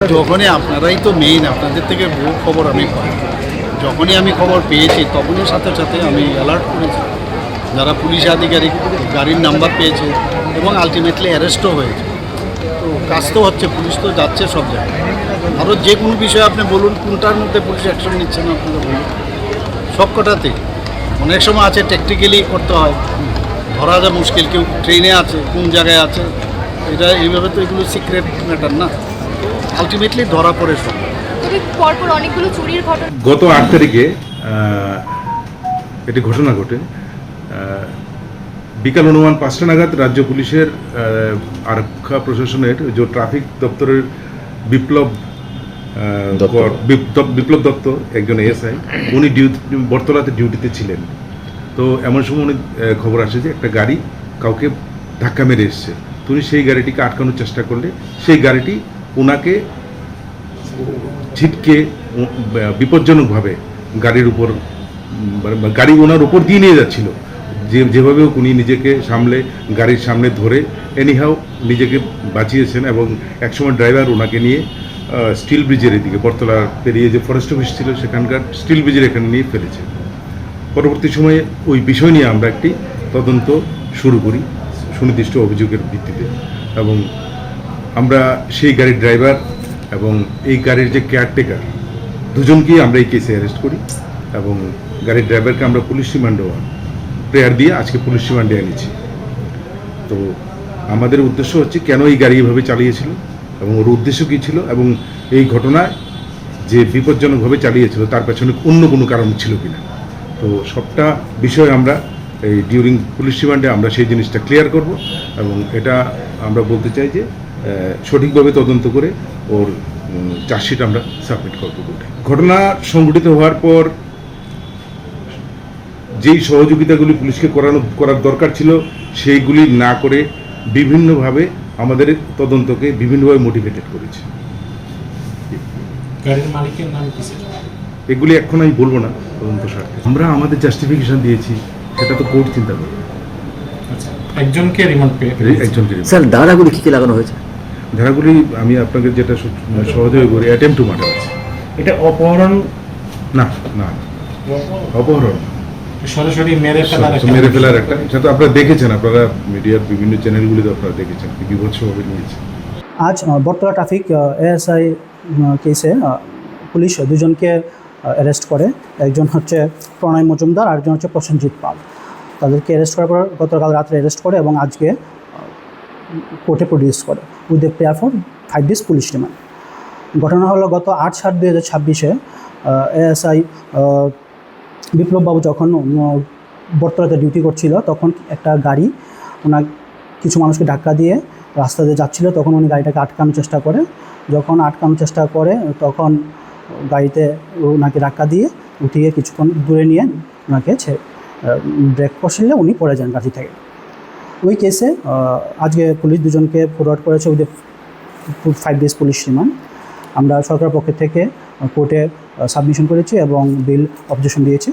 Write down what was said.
যখনই আপনারাই তো মেইন, আপনাদের থেকে বহু খবর আমি পাই। যখনই আমি খবর পেয়েছি তখনই সাথে সাথে আমি অ্যালার্ট করেছি যারা পুলিশ আধিকারিক, গাড়ির নাম্বার পেয়েছে এবং আলটিমেটলি অ্যারেস্টও হয়েছে। তো কাজ তো হচ্ছে, পুলিশ তো যাচ্ছে সব জায়গায়। আরও যে কোনো বিষয়ে আপনি বলুন কোনটার মধ্যে পুলিশ অ্যাকশন নিচ্ছে না আপনারা বলুন, সব কটাতেই। অনেক সময় আছে টেকনিক্যালি করতে হয়, ধরা যা মুশকিল, কেউ ট্রেনে আছে কোন জায়গায় আছে, এটা এইভাবে তো এগুলো সিক্রেট ম্যাটার না, আলটিমেটলি ধরা পড়ে সব। তবে পরপর অনেকগুলো চুরির ঘটনা গত 8 তারিখে একটি ঘটনা ঘটে। বিকাল অনুমান 5টা নাগাদ রাজ্য পুলিশের আরক্ষা প্রশাসনের যে ট্রাফিক দপ্তরের বিপ্লব দত্ত একজন এএসআই, উনি বর্তলাতে ডিউটিতে ছিলেন। তো এমন সময় উনি খবর আসে যে একটা গাড়ি কাউকে ধাক্কা মেরে এসছে। তো উনি সেই গাড়িটিকে আটকানোর চেষ্টা করলে সেই গাড়িটি ওনাকে ছিটকে বিপজ্জনকভাবে গাড়ির উপর, গাড়ি ওনার উপর দিয়ে নিয়ে যাচ্ছিল। যেভাবে উনি নিজেকে সামলে গাড়ির সামনে ধরে এনিহাও নিজেকে বাঁচিয়েছেন এবং একসময় ড্রাইভার ওনাকে নিয়ে স্টিল ব্রিজের এদিকে, বটতলা পেরিয়ে যে ফরেস্ট অফিস ছিল সেখানকার স্টিল ব্রিজের এখানে নিয়ে ফেলেছে। পরবর্তী সময়ে ওই বিষয় নিয়ে আমরা একটি তদন্ত শুরু করি সুনির্দিষ্ট অভিযোগের ভিত্তিতে, এবং আমরা সেই গাড়ির ড্রাইভার এবং এই গাড়ির যে কেয়ারটেকার দুজনকেই আমরা এই কেসে অ্যারেস্ট করি এবং গাড়ির ড্রাইভারকে আমরা পুলিশ রিমান্ডে প্রেয়ার দিয়ে আজকে পুলিশ রিমান্ডে এনেছি। তো আমাদের উদ্দেশ্য হচ্ছে কেন এই গাড়ি এভাবে চালিয়েছিল এবং ওর উদ্দেশ্য কী ছিল, এবং এই ঘটনায় যে বিপজ্জনকভাবে চালিয়েছিল তার পেছনে অন্য কোনো কারণ ছিল কিনা। তো সবটা বিষয় আমরা এই ডিউরিং পুলিশ রিমান্ডে আমরা সেই জিনিসটা ক্লিয়ার করব এবং এটা আমরা বলতে চাই যে সঠিকভাবে তদন্ত করে ওর চার্জশিট আমরা সাবমিট করবো। ঘটনা সংঘটিত হওয়ার পর যেই সহযোগিতাগুলি পুলিশকে করার দরকার ছিল সেইগুলি না করে বিভিন্নভাবে আমাদের তদন্তকে বিভিন্নভাবে মোটিভেটেড করেছে। গাড়ির মালিকের নাম কি স্যার? এগুলি এখন আমি বলবো না তদন্ত স্বার্থে। আমরা আমাদের জাস্টিফিকেশন দিয়েছি, সেটা তো কোর্ট চিন্তা করবে। আচ্ছা, একজনকে রিমান্ড পেয়ে একজনকে স্যার ধারাগুলি কী কী লাগানো হয়েছে? ধারাগুলি আমি আপনাকে যেটা সহজে করি, অ্যাটেম্প টু মার্ডার আছে। এটা অপহরণ না না, অপহরণ সরাসরি মেরে ফেলার একটা, সেটা আপনারা দেখেছেন, আপনারা মিডিয়ার বিভিন্ন চ্যানেলগুলিতে আপনারা দেখেছেন কি বিভৎসভাবে নিয়েছে। আজ বটতলা ট্রাফিক এএসআই কেসে পুলিশ দুজনকে অ্যারেস্ট করে। একজন হচ্ছে প্রণয় মজুমদার, আরেকজন হচ্ছে প্রসেনজিৎ পাল। তাদেরকে অ্যারেস্ট করার পর গতকাল রাত্রে অ্যারেস্ট করে এবং আজকে কোর্টে প্রডিউস করে with the prayer for 5 days police remand. ঘটনা হলো গত 8/7/2026 এএসআই বিপ্লববাবু যখন বটতলাতে ডিউটি করছিল তখন একটা গাড়ি ওনার কিছু মানুষকে ধাক্কা দিয়ে রাস্তা দিয়ে যাচ্ছিল, তখন উনি গাড়িটাকে আটকানোর চেষ্টা করে। যখন আটকানোর চেষ্টা করে তখন গাড়িতে ওনাকে ধাক্কা দিয়ে উঠিয়ে কিছুক্ষণ দূরে নিয়ে ওনাকে ব্রেক কষলে উনি পড়ে যান গাড়ি থেকে। ওই কেসে আজকে পুলিশ দুজনকে ফরওয়ার্ড করেছে উইথ 5 days পুলিশ রিমান্ড। আমরা সরকারের পক্ষ থেকে কোর্টে সাবমিশন করেছি এবং বিল অবজেকশন দিয়েছি।